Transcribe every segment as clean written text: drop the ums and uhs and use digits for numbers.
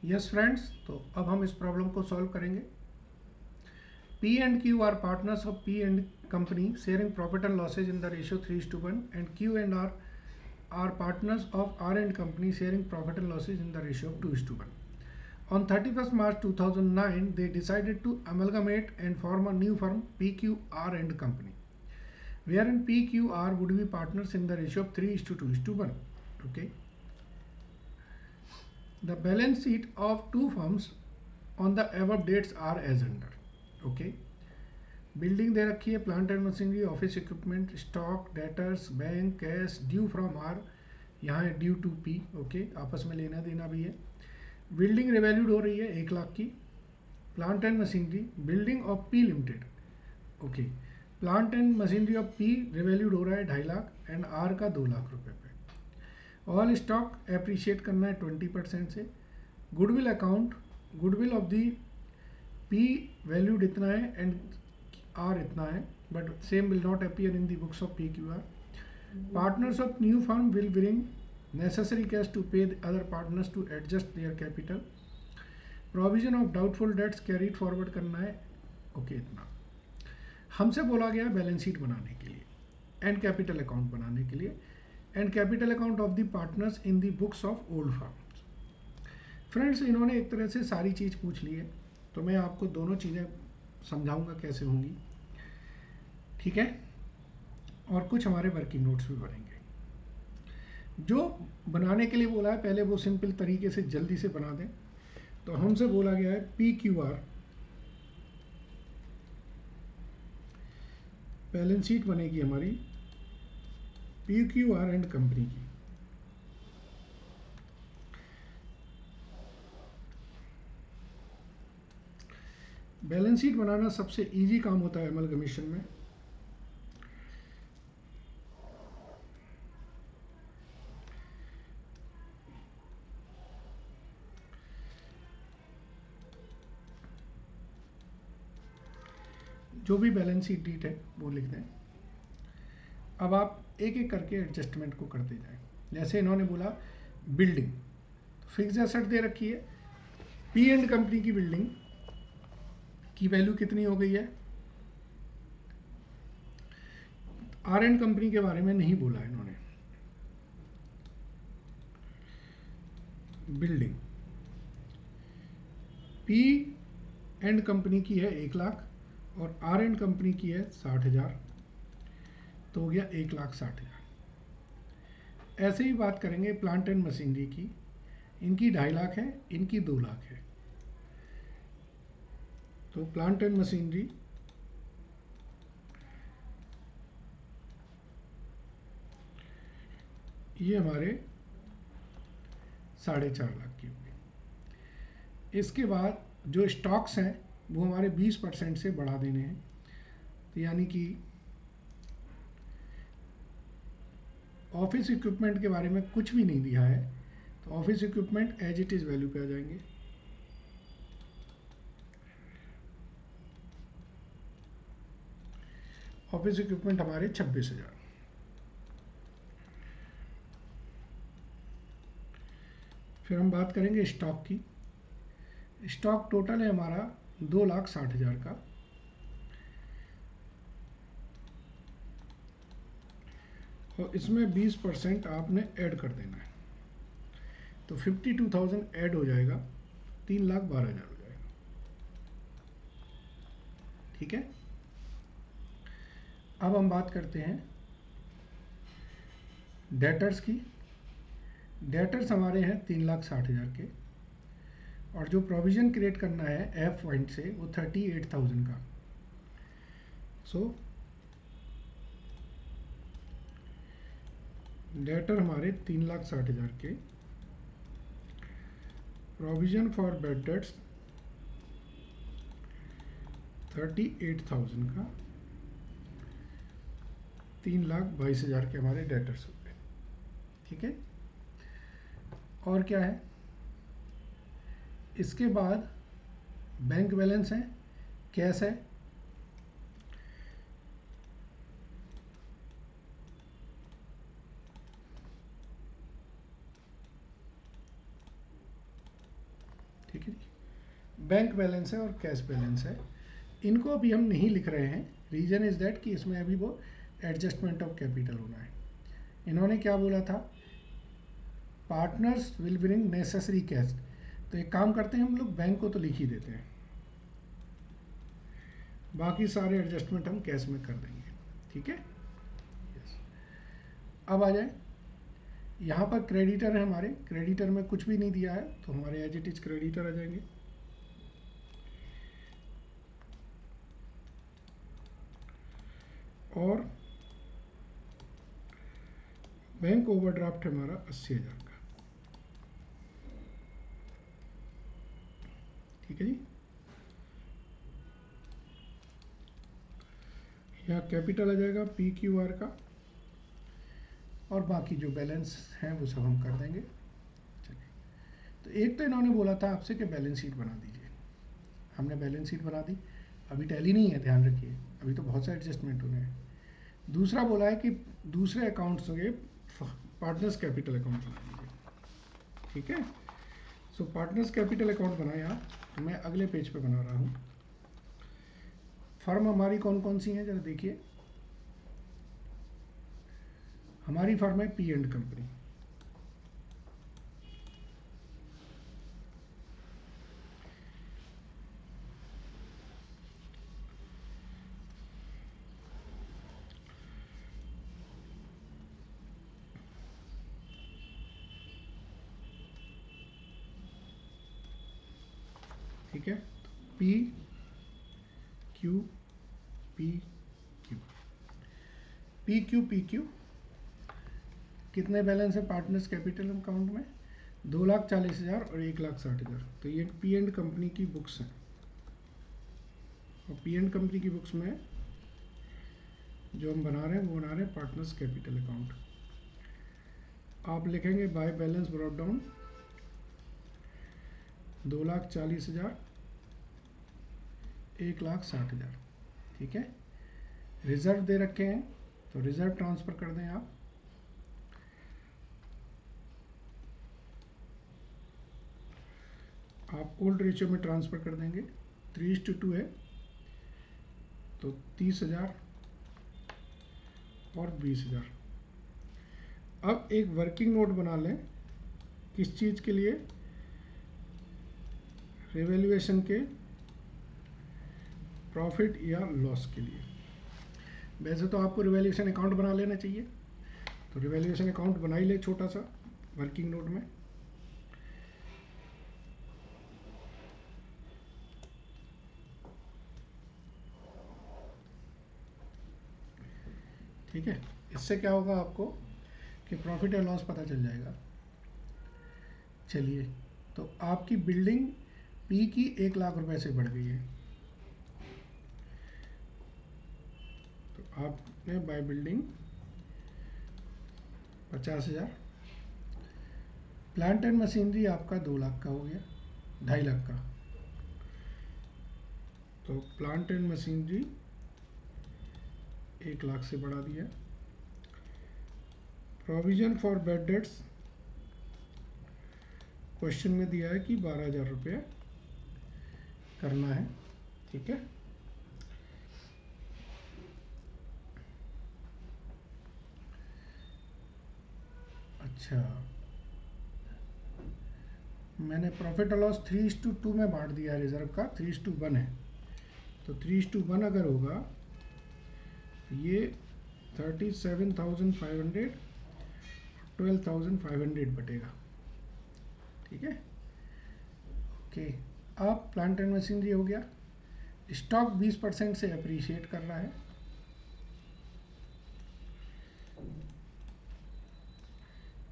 Yes friends, तो अब हम इस प्रॉब्लम को सॉल्व करेंगे। P and Q are partners of P and company sharing profit and losses in the ratio 3:1, and Q and R are partners of R and company sharing profit and losses in the ratio of 2:1. On 31st March 2009, they decided to amalgamate and form a new firm, PQR and Company, wherein PQR would be partners in the ratio of 3:2:1. Okay. The balance sheet of two firms on the above dates are as under. Okay. Building दे रखी है, plant and machinery, office equipment, stock, debtors, bank, cash, due from R, यहाँ है due to P. Okay, आपस में लेना देना भी है। बिल्डिंग रिवैल्यूड हो रही है 1 लाख की। Plant and machinery, building of P limited, okay, plant and machinery of P revalued हो रहा है 2.5 लाख एंड आर का 2 लाख रुपए पे। ऑल स्टॉक एप्रिशिएट करना है 20% से। Goodwill account, goodwill of the P valued इतना है एंड आर इतना है, but same will not appear in the books of P Q are. Partners of new firm will bring necessary cash to pay the other partners to adjust their capital. Provision of doubtful debts carried forward करना है, okay इतना। हमसे बोला गया balance sheet बनाने के लिए and capital account बनाने के लिए, and capital account of the partners in the books of old firms. Friends, इन्होंने एक तरह से सारी चीज़ पूछ ली है, तो मैं आपको दोनों चीज़ें समझाऊंगा कैसे होंगी, ठीक है, और कुछ हमारे वर्किंग नोट्स भी बनेंगे। जो बनाने के लिए बोला है पहले वो सिंपल तरीके से जल्दी से बना दें। तो हमसे बोला गया है P Q are, balance sheet बनेगी हमारी P Q are and company की। बैलेंस शीट बनाना सबसे इजी काम होता है अमलगमीशन में। जो भी बैलेंस शीट डीट है वो लिख दें। अब आप एक एक करके एडजस्टमेंट को करते जाएं। जैसे इन्होंने बोला बिल्डिंग, फिक्स एसेट दे रखी है, पी एंड कंपनी की बिल्डिंग की वैल्यू कितनी हो गई है। आर एंड कंपनी के बारे में नहीं बोला इन्होंने। बिल्डिंग पी एंड कंपनी की है 1 लाख और आर एंड कंपनी की है 60,000, तो हो गया 1,60,000। ऐसे ही बात करेंगे प्लांट एंड मशीनरी की, इनकी 2.5 लाख है, इनकी 2 लाख है। तो प्लांट एंड मशीनरी ये हमारे 4.5 लाख की होगी। इसके बाद जो स्टॉक्स हैं वो हमारे 20% से बढ़ा देने हैं, तो यानी कि ऑफिस इक्विपमेंट के बारे में कुछ भी नहीं दिया है, तो office equipment as it is value पे आ जाएंगे। ऑफिस इक्विपमेंट हमारे 26,000। फिर हम बात करेंगे स्टॉक की। स्टॉक टोटल है हमारा 2,60,000 का, और इसमें 20% आपने ऐड कर देना है, तो 52,000 ऐड हो जाएगा, 3,12,000 हो जाएगा, ठीक है। अब हम बात करते हैं डेटर्स की। डेटर्स हमारे हैं 3,60,000 के, और जो प्रोविजन क्रिएट करना है एफ पॉइंट से वो 38,000 का। सो डेटर हमारे 3,60,000 के, प्रोविजन फॉर बैड डेट्स 38,000 का, 3,22,000 के हमारे डेटर्स हो गए, ठीक है। और क्या है, इसके बाद बैंक बैलेंस है, कैश है, बैंक बैलेंस है और कैश बैलेंस है। इनको अभी हम नहीं लिख रहे हैं, रीज़न इज़ दैट कि इसमें अभी वो एडजस्टमेंट ऑफ कैपिटल होना है। इन्होंने क्या बोला था, partners will bring necessary cash. तो एक काम करते हैं हम लोग, बैंक को तो लिख ही देते हैं, बाकी सारे एडजस्टमेंट हम कैश में कर देंगे। ठीक है, यस। अब आ जाए, यहाँ पर क्रेडिटर है हमारे, क्रेडिटर में कुछ भी नहीं दिया है तो हमारे एज इट इज क्रेडिटर आ जाएंगे। और बैंक ओवरड्राफ्ट है हमारा 80,000 का। ठीक है जी। यहाँ कैपिटल आ जाएगा PQR का, और बाकी जो बैलेंस हैं वो सब हम कर देंगे। चलिए, तो एक तो इन्होंने बोला था आपसे कि बैलेंस शीट बना दीजिए, हमने बैलेंस शीट बना दी। अभी टैली नहीं है, ध्यान रखिए, अभी तो बहुत सारे एडजस्टमेंट होने हैं। दूसरा बोला है कि दूसरे अकाउंट्स के पार्टनर्स कैपिटल अकाउंट बना दीजिए। ठीक है, सो पार्टनर्स कैपिटल अकाउंट बनाए आप, तो मैं अगले पेज पे बना रहा हूँ। फर्म हमारी कौन कौन सी हैं जरा देखिए। हमारी फर्म है P एंड कंपनी, ठीक है। P Q P Q P Q P Q कितने बैलेंस है पार्टनर्स कैपिटल अकाउंट में, 2,40,000 और 1,60,000। तो ये P एंड कंपनी की बुक्स हैं, और P एंड कंपनी की बुक्स में जो हम बना रहे हैं वो बना रहे हैं पार्टनर्स कैपिटल अकाउंट। आप लिखेंगे बाय बैलेंस ब्रॉट डाउन 2,40,000 1,60,000। ठीक है, रिजर्व दे रखे हैं तो रिजर्व ट्रांसफ़र कर दें आप ओल्ड रेशियो में ट्रांसफ़र कर देंगे। 3:2 है तो 30,000 और 20,000। अब एक वर्किंग नोट बना लें, किस चीज़ के लिए, रिवैल्यूएशन के प्रॉफिट या लॉस के लिए। वैसे तो आपको रिवैल्यूएशन अकाउंट बना लेना चाहिए, तो रिवैल्यूएशन अकाउंट बना ही ले छोटा सा वर्किंग नोट में। ठीक है, इससे क्या होगा आपको कि प्रॉफिट या लॉस पता चल जाएगा। चलिए, तो आपकी बिल्डिंग P की 1,00,000 रुपए से बढ़ गई है, तो आपने by building 50,000। Plant and machinery आपका 2,00,000 का हो गया, 2,50,000 का। तो प्लांट एंड मशीनरी 1,00,000 से बढ़ा दिया। Provision for bad debts question में दिया है कि 12,000 रुपये करना है। ठीक है, अच्छा, मैंने प्रॉफिट और लॉस 3:2 में बांट दिया है, रिजर्व का 3:1 है, तो 3:1 अगर होगा तो ये 37,500 12,500 बटेगा। ठीक है, ओके। अब प्लांट एंड मशीनरी हो गया, स्टॉक 20% से अप्रिशिएट कर रहा है,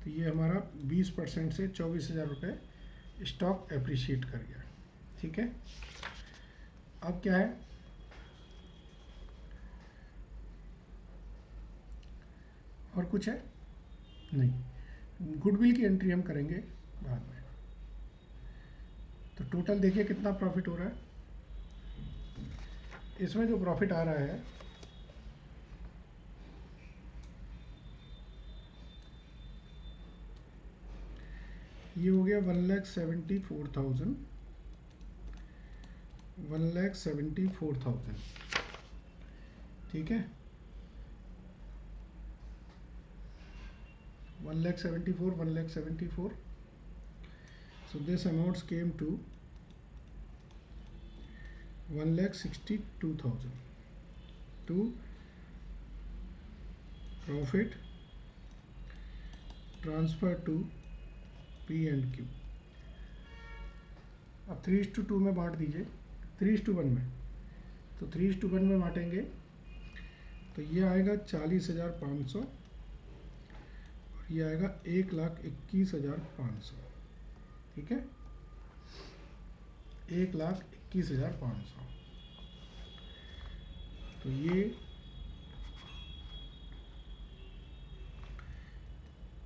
तो ये हमारा 20% से 24,000 रुपये स्टॉक अप्रिशिएट कर गया। ठीक है, अब क्या है, और कुछ है नहीं, गुडविल की एंट्री हम करेंगे बाद में। तो टोटल देखिए कितना प्रॉफिट हो रहा है, इसमें जो प्रॉफिट आ रहा है ये हो गया 1,74,000 1,74,000, ठीक है, 1,74,000, so this amounts came to 1,62,000 to profit transfer to P&Q। अब 3:2 में बांट दीजिए, 3:1 में, तो 3:1 में बांटेंगे तो ये आएगा 40,500 और ये आएगा 1,21,500, ठीक है, 1,21,500। तो ये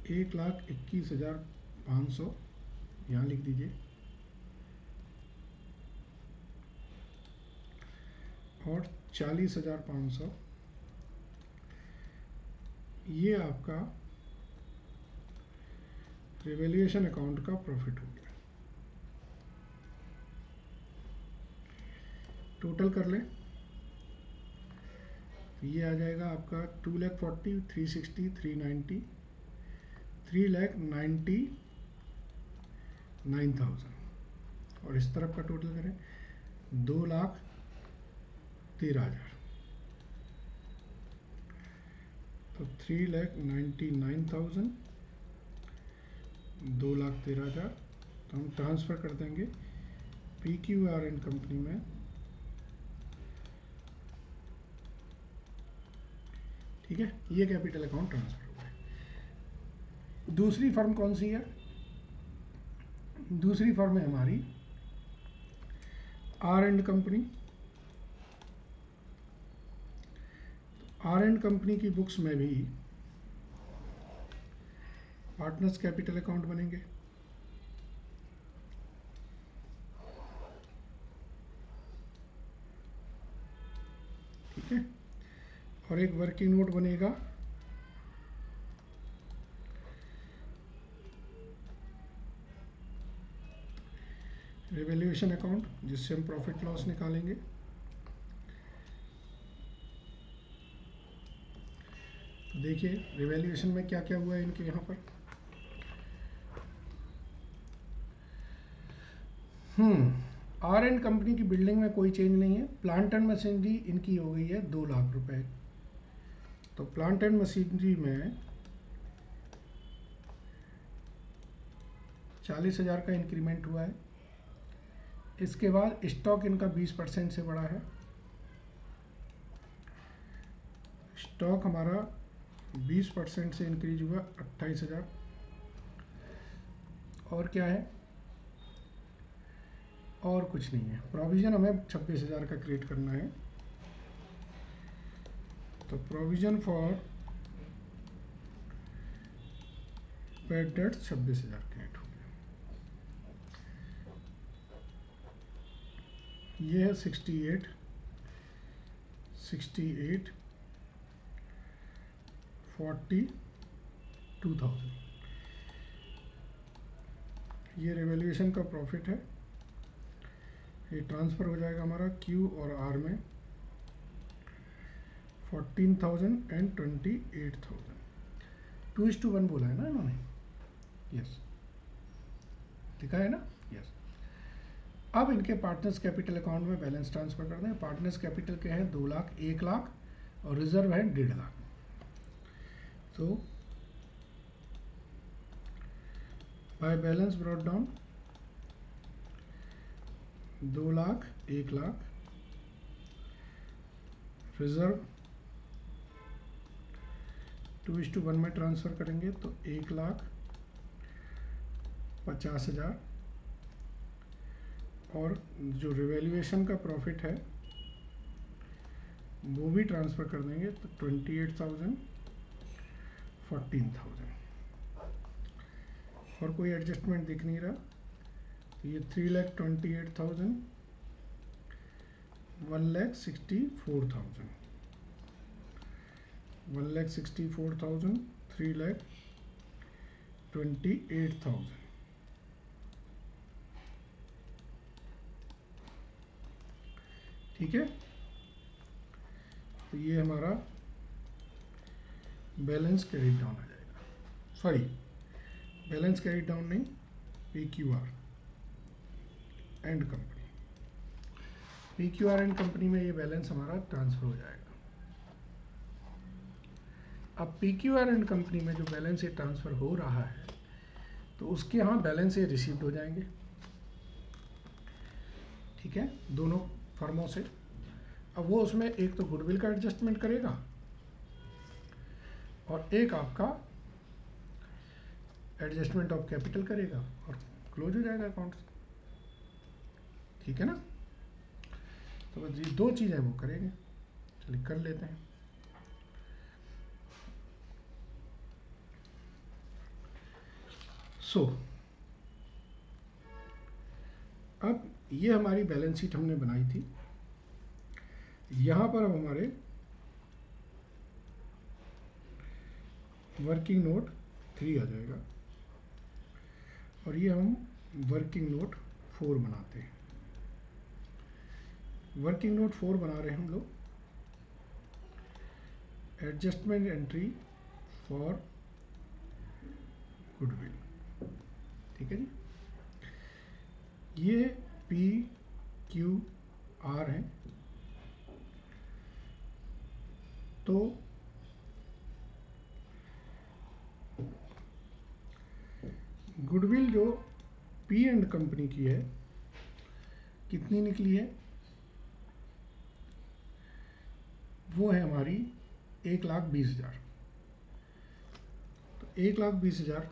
1,21,500 यहाँ लिख दीजिए और 40,500 ये आपका रिवैल्यूएशन अकाउंट का प्रॉफिट हो गया। टोटल कर लें तो ये आ जाएगा आपका 2,40,000, 360, 390, 3,99,000 और इस तरफ का टोटल करें 2,13,000, तो 3,99,000, 2,13,000, तो हम ट्रांसफ़र कर देंगे PQRN कंपनी में, ठीक है, ये कैपिटल अकाउंट ट्रांसफर हुआ है। दूसरी फर्म कौन सी है? दूसरी फर्म है हमारी R&D कंपनी। R&D कंपनी की बुक्स में भी पार्टनर्स कैपिटल अकाउंट बनेंगे, ठीक है, और एक वर्किंग नोट बनेगा रिवैल्यूएशन अकाउंट, जिससे हम प्रॉफिट लॉस निकालेंगे। तो देखिए रिवैल्यूएशन में क्या क्या हुआ है इनके यहाँ पर। R&D कंपनी की बिल्डिंग में कोई चेंज नहीं है। प्लांट एंड मशीनरी इनकी हो गई है 2 लाख रुपए। तो प्लांट एंड मशीनरी में 40,000 का इंक्रीमेंट हुआ है। इसके बाद स्टॉक इनका 20% से बढ़ा है। स्टॉक हमारा 20% से इंक्रीज हुआ 28,000। और क्या है? और कुछ नहीं है। प्रोविजन हमें 26,000 का क्रिएट करना है। तो provision for bad debt 26,000 create हो गया। ये है 68 42,000। ये रिवैल्यूएशन का प्रॉफिट है। ये ट्रांसफ़र हो जाएगा हमारा Q और R में 14,000 एंड 28,000। 2:1 बोला है ना इन्होंने? यस, लिखा है ना? यस। अब इनके पार्टनर्स कैपिटल अकाउंट में बैलेंस ट्रांसफर कर दें। पार्टनर्स कैपिटल के हैं 2 लाख, 1 लाख और रिजर्व है 1.5 लाख। तो by balance brought down 2 lakh, 1 lakh, reserve 2:1 में ट्रांसफ़र करेंगे तो 1,50,000 और जो रिवैल्यूएशन का प्रॉफिट है वो भी ट्रांसफ़र कर देंगे तो 28,000, 14,000। और कोई एडजस्टमेंट दिख नहीं रहा तो ये 3,28,000, 1,64,000, 1,64,000, 3,28,000। ठीक है, तो ये हमारा बैलेंस कैरिड डाउन आ जाएगा, सॉरी बैलेंस कैरिड डाउन नहीं, PQR and company, PQR and company में ये बैलेंस हमारा ट्रांसफर हो जाएगा। अब PQR एंड कंपनी में जो बैलेंस ये ट्रांसफर हो रहा है तो उसके यहाँ बैलेंस ये रिसीव्ड हो जाएंगे, ठीक है, दोनों फर्मों से। अब वो उसमें एक तो गुडविल का एडजस्टमेंट करेगा और एक आपका एडजस्टमेंट ऑफ कैपिटल करेगा और क्लोज हो जाएगा अकाउंट, ठीक है ना। तो बस ये दो चीज़ें वो करेंगे, चलिए कर लेते हैं। सो अब ये हमारी बैलेंस शीट हमने बनाई थी, यहाँ पर अब हमारे वर्किंग नोट 3 आ जाएगा और ये हम वर्किंग नोट 4 बनाते हैं। वर्किंग नोट 4 बना रहे हैं हम लोग, एडजस्टमेंट एंट्री फॉर गुडविल, ठीक है जी। ये PQR है, तो गुडविल जो P एंड कंपनी की है कितनी निकली है, वो है हमारी 1,20,000। तो 1,20,000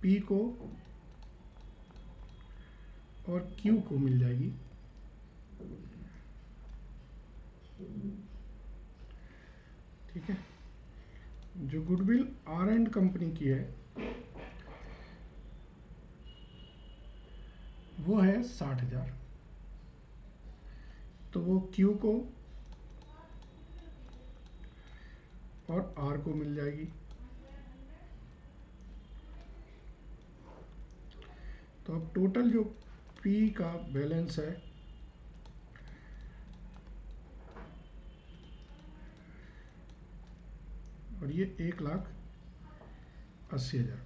P को और Q को मिल जाएगी, ठीक है। जो गुडविल R एंड कंपनी की है वो है 60,000, तो वो Q को और R को मिल जाएगी। तो अब टोटल जो P का बैलेंस है और ये 1,80,000।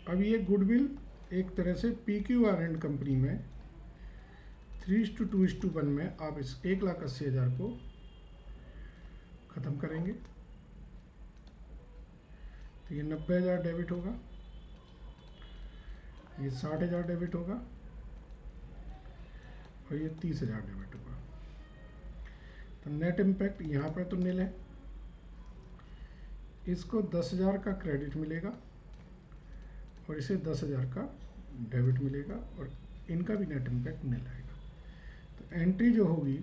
अब ये गुडविल एक तरह से PQR एंड कंपनी में 3:2:1 में आप इस 1,80,000 को ख़त्म करेंगे, तो ये 90,000 डेबिट होगा, ये 60,000 डेबिट होगा और ये 30,000 डेबिट होगा। तो नेट इम्पैक्ट यहाँ पर तो नील है, इसको 10,000 का क्रेडिट मिलेगा और इसे 10,000 का डेबिट मिलेगा और इनका भी नेट इम्पैक्ट नील आएगा। तो एंट्री जो होगी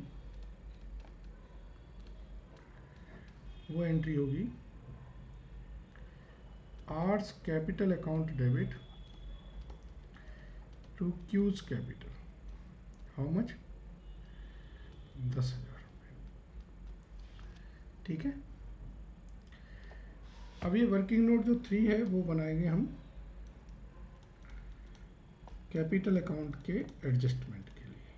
वो एंट्री होगी R's capital account debit to Q's capital, how much, 10,000, ठीक है। अब ये वर्किंग नोट जो 3 है वो बनाएंगे हम कैपिटल अकाउंट के एडजस्टमेंट के लिए।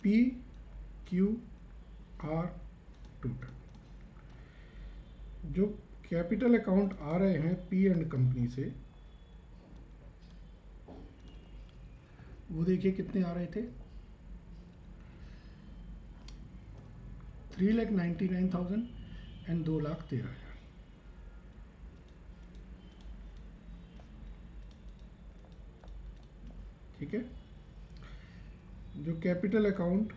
PQR टोटल जो कैपिटल अकाउंट आ रहे हैं P एंड कंपनी से, वो देखिए कितने आ रहे थे, 3,99,000 एंड 2,13,000, ठीक है। जो capital account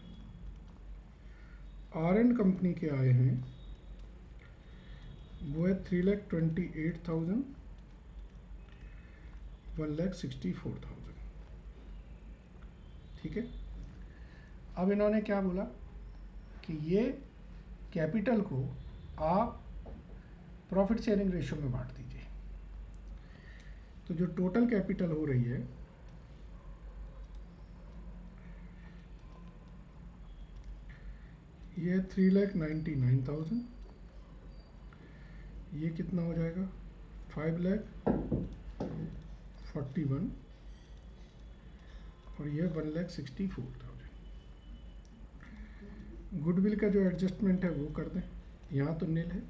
R and company के आए हैं वो है 3,28,000, 1,64,000, ठीक है। अब इन्होंने क्या बोला कि ये कैपिटल को आप प्रॉफिट शेयरिंग रेशियो में बांट दीजिए। तो जो टोटल कैपिटल हो रही है ये 3,99,000, ये कितना हो जाएगा 5,00,000 41 और यह 1,64,000। गुडविल का जो एडजस्टमेंट है वो कर दें, यहाँ तो नील है,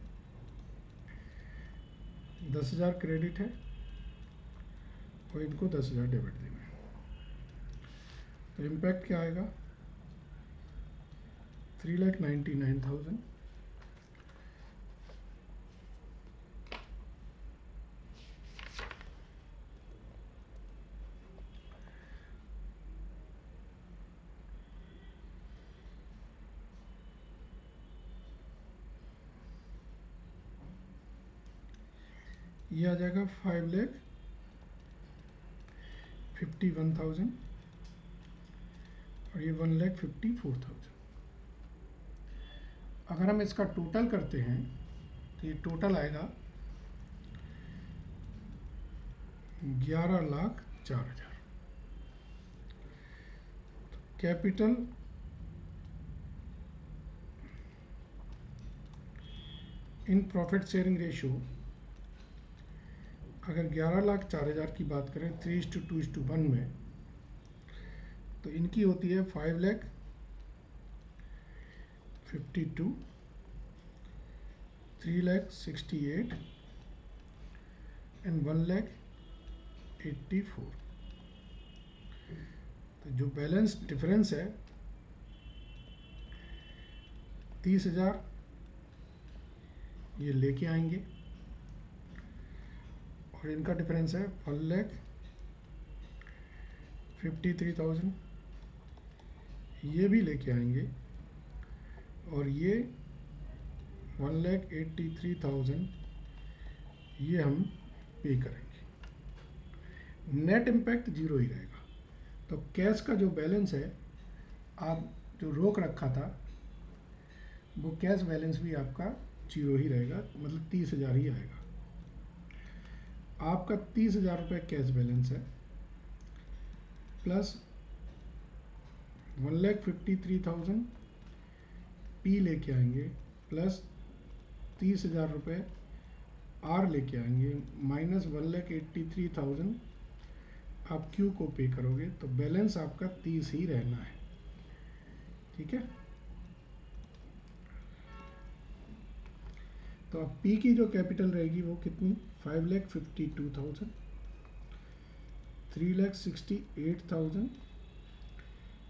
10,000 क्रेडिट है और इनको 10,000 डेबिट देना है। तो इम्पैक्ट क्या आएगा, 3,99,000। ये आ जाएगा 5,51,000 और ये 1,54,000। अगर हम इसका टोटल करते हैं तो ये टोटल आएगा 11,04,000। Capital in profit sharing ratio अगर 11,04,000 की बात करें 3:2:1 में, तो इनकी होती है 5,52,000, 3,68,000 एंड 1,84,000। तो जो बैलेंस डिफरेंस है 30,000 ये लेके आएंगे और इनका डिफरेंस है 1,53,000 ये भी लेके आएंगे और ये 1,83,000 ये हम पे करेंगे। नेट इम्पैक्ट जीरो ही रहेगा। तो कैश का जो बैलेंस है आप जो रोक रखा था वो कैश बैलेंस भी आपका जीरो ही रहेगा, मतलब 30,000 ही आएगा। आपका 30,000 रुपये कैश बैलेंस है प्लस 1,53,000 पी लेके आएंगे प्लस 30,000 रुपये आर लेके आएंगे माइनस 1,83,000 आप क्यू को पे करोगे, तो बैलेंस आपका 30 ही रहना है। ठीक है, तो अब पी की जो कैपिटल रहेगी वो कितनी, 5,52,000, 3,68,000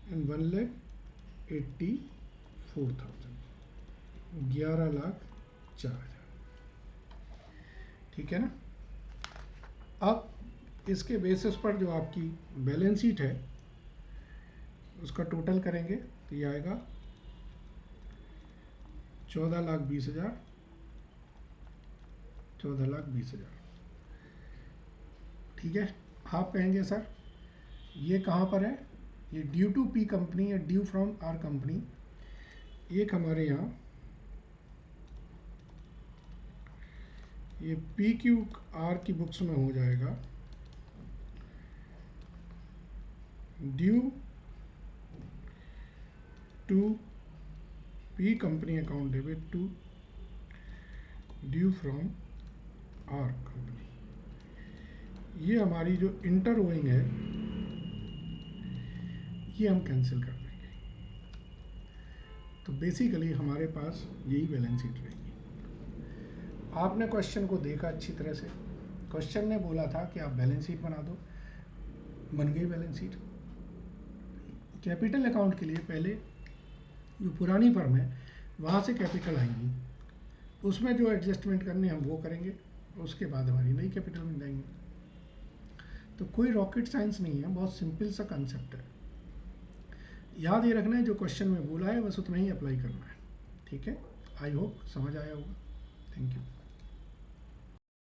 एंड 1,84,000, 11,04,000। ठीक है ना। अब इसके बेसिस पर जो आपकी बैलेंस शीट है उसका टोटल करेंगे तो ये आएगा 14,20,000, 14,20,000। ठीक है, आप कहेंगे सर ये कहाँ पर है, ये ड्यू टू पी कंपनी या ड्यू फ्रॉम आर कंपनी, एक हमारे यहाँ ये पी क्यू आर की बुक्स में हो जाएगा due to P company account debit to due from R company. ये हमारी जो इंटर ओइंग है ये हम कैंसिल कर देंगे। तो बेसिकली हमारे पास यही बैलेंस शीट रहेगी। आपने क्वेश्चन को देखा अच्छी तरह से, क्वेश्चन ने बोला था कि आप बैलेंस शीट बना दो, बन गई बैलेंस शीट। कैपिटल अकाउंट के लिए पहले जो पुरानी फर्म है वहाँ से कैपिटल आएंगी, उसमें जो एडजस्टमेंट करने हम वो करेंगे, उसके बाद हमारी नई कैपिटल बन जाएंगी। तो कोई रॉकेट साइंस नहीं है, बहुत सिंपल सा कंसेप्ट है। याद ये रखना है जो क्वेश्चन में बोला है बस उतना ही अप्लाई करना है। ठीक है, आई होप समझ आया होगा। Thank you.